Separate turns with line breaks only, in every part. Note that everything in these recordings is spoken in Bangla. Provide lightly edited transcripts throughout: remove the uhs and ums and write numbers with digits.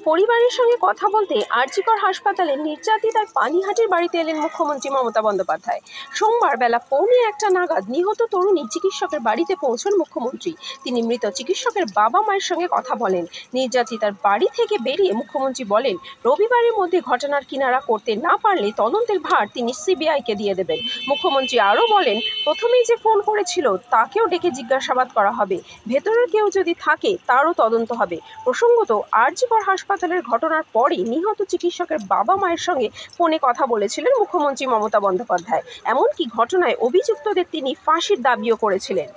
পরিবারের সঙ্গে কথা বলতে আরজিকর হাসপাতালে নির্যাতিতার পানিহাটির বাড়িতে এলেন মুখ্যমন্ত্রী মমতা বন্দ্যোপাধ্যায়। সোমবার বেলা 1:45 নাগাদ নিহত তরুণী চিকিৎসকের বাড়িতে পৌঁছন মুখ্যমন্ত্রী। তিনি মৃত চিকিৎসকের বাবা মায়ের সঙ্গে কথা বলেন। নির্যাতিতার বাড়ি থেকে বেরিয়ে মুখ্যমন্ত্রী বলেন, রবিবারের মধ্যে ঘটনার কিনারা করতে না পারলে তদন্তের ভার তিনি সিবিআইকে দিয়ে দেবেন। মুখ্যমন্ত্রী আরও বলেন, প্রথমেই যে ফোন করেছিল তাকেও ডেকে জিজ্ঞাসাবাদ করা হবে। ভেতরের কেউ যদি থাকে তারও তদন্ত হবে। প্রসঙ্গত, আরজিকর হাসপাতালের ঘটনার পরই নিহত চিকিৎসকের বাবা মায়ের সঙ্গে ফোনে কথা বলেছিলেন মুখ্যমন্ত্রী মমতা বন্দ্যোপাধ্যায়। এমনকি ঘটনায় অভিযুক্তদের তিনি ফাঁসির দাবিও করেছিলেন।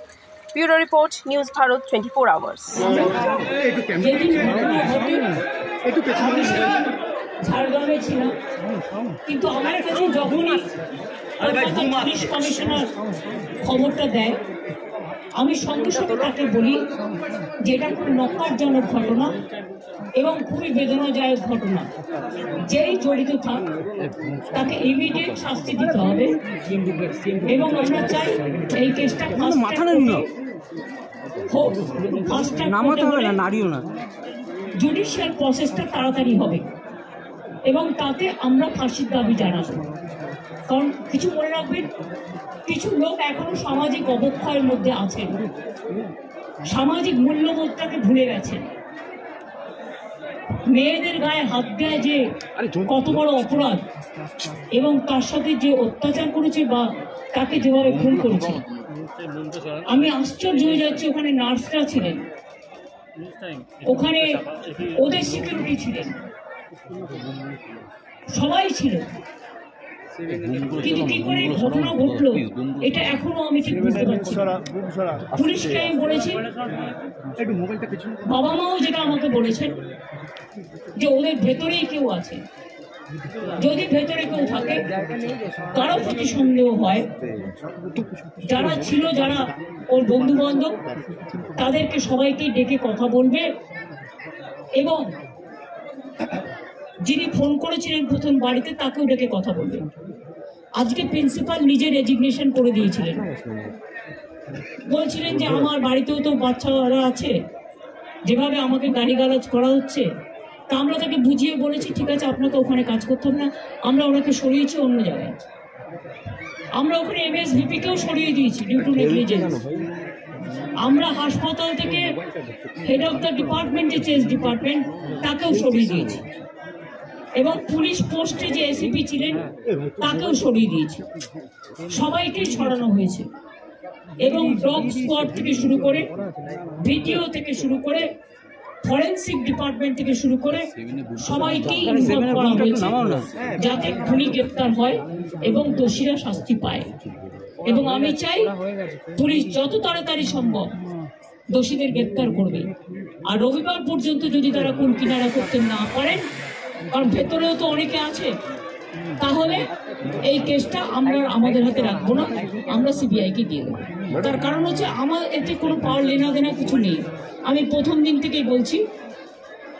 Bureau report, news Bharat 24 hours.
ঝাড়গ্রামে ছিলাম, কিন্তু আমার কাছে যখনই পুলিশ কমিশনার খবরটা দেয়, আমি সঙ্গে সঙ্গে তাকে বলি যে এটা খুব নক্কারজনক ঘটনা এবং খুবই বেদনাদায়ক ঘটনা। যেই জড়িত থাক তাকে ইমিডিয়েট শাস্তি দিতে হবে এবং আমরা চাই এই কেসটা জুডিশিয়াল প্রসেসটা তাড়াতাড়ি হবে এবং তাতে আমরা ফাঁসির দাবি জানাবো। কারণ কিছু মনে রাখবেন, কিছু লোক এখনো সামাজিক অবক্ষয়ের মধ্যে আছেন, সামাজিক মূল্যবোধটাকে ভুলে গেছেন। মেয়েদের গায়ে হাত দেয় যে কত বড় অপরাধ এবং তার সাথে যে অত্যাচার করেছে বা তাকে যেভাবে খুন করেছে, আমি আশ্চর্য হয়ে যাচ্ছি। ওখানে নার্সরা ছিলেন, ওখানে ওদের সিকিউরিটি ছিলেন, সবাই ছিল, কিন্তু কি করে ঘটনা ঘটলো এটা এখনো আমি ঠিক বুঝতে পারছি। পুলিশকে আমি বলেছি, বাবা মাও যেটা আমাকে বলেছেন যে ওদের ভেতরেই কেউ আছে। যদি ভেতরে কেউ থাকে, কারো প্রতি সন্দেহ হয়, যারা ছিল, যারা ওর বন্ধু বান্ধব, তাদেরকে সবাইকে ডেকে কথা বলবে এবং যিনি ফোন করেছিলেন প্রথম বাড়িতে তাকেও ডেকে কথা বলবে। আজকে প্রিন্সিপাল নিজে রেজিগনেশন করে দিয়েছিলেন, বলছিলেন যে আমার বাড়িতেও তো বাচ্চারা আছে, যেভাবে আমাকে গালিগালাজ করা হচ্ছে। তা আমরা তাকে বুঝিয়ে বলেছি, ঠিক আছে আপনাকে ওখানে কাজ করতে হবে না, আমরা ওনাকে সরিয়েছি অন্য জায়গায়। আমরা ওখানে এমএসভিপিকেও সরিয়ে দিয়েছি ডিউ টু নেগলিজেন্স। আমরা হাসপাতাল থেকে হেড অফ দ্য ডিপার্টমেন্ট, যে চেস ডিপার্টমেন্ট, তাকেও সরিয়ে দিয়েছি এবং পুলিশ পোস্টে যে এসিপি ছিলেন তাকেও সরিয়ে দিয়েছি। সবাইকেই সরানো হয়েছে এবং ডগ স্কোয়াড থেকে শুরু করে, ভিডিও থেকে শুরু করে, ফরেন্সিক ডিপার্টমেন্ট থেকে শুরু করে সবাইকেই ইনভলভ করা হয়েছে যাতে খুনি গ্রেপ্তার হয় এবং দোষীরা শাস্তি পায়। এবং আমি চাই পুলিশ যত তাড়াতাড়ি সম্ভব দোষীদের গ্রেপ্তার করবে। আর রবিবার পর্যন্ত যদি তারা কোন কিনারা করতে না পারেন, কারণ ভেতরেও তো অনেকে আছে, তাহলে এই কেসটা আমরা আমাদের হাতে রাখবো না, আমরা সিবিআইকে দিয়ে দেবো। তার কারণ হচ্ছে আমার এতে কোনো পাওয়ার লেনা দেনা কিছু নেই, আমি প্রথম দিন থেকেই বলছি।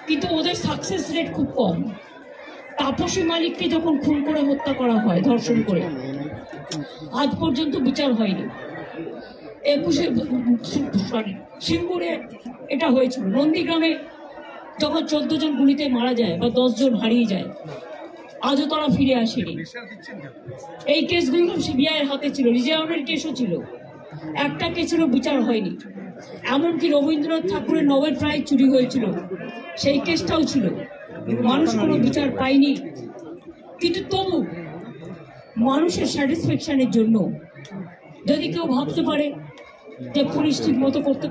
কিন্তু ওদের সাকসেস রেট খুব কম। তাপসী মালিককে যখন খুন করে হত্যা করা হয়, ধর্ষণ করে, আজ পর্যন্ত বিচার হয়নি। 21 সিঙ্গুরে এটা হয়েছিল। নন্দীগ্রামে যখন 14 জন গুলিতে মারা যায় বা 10 জন হারিয়ে যায়, আজও তারা ফিরে আসেনি। এই কেসগুলো সিবিআইয়ের হাতে ছিল, রিজার্ভের কেসও ছিল, একটা কেসেরও বিচার হয়নি। এমনকি রবীন্দ্রনাথ ঠাকুরের নোবেল প্রাইজ চুরি হয়েছিল, সেই কেসটাও ছিল, মানুষ কোনো বিচার পায়নি। কিন্তু তবু মানুষের স্যাটিসফ্যাকশনের জন্য যদি কেউ ভাবতে পারে যে পুলিশ ঠিক মতো করতে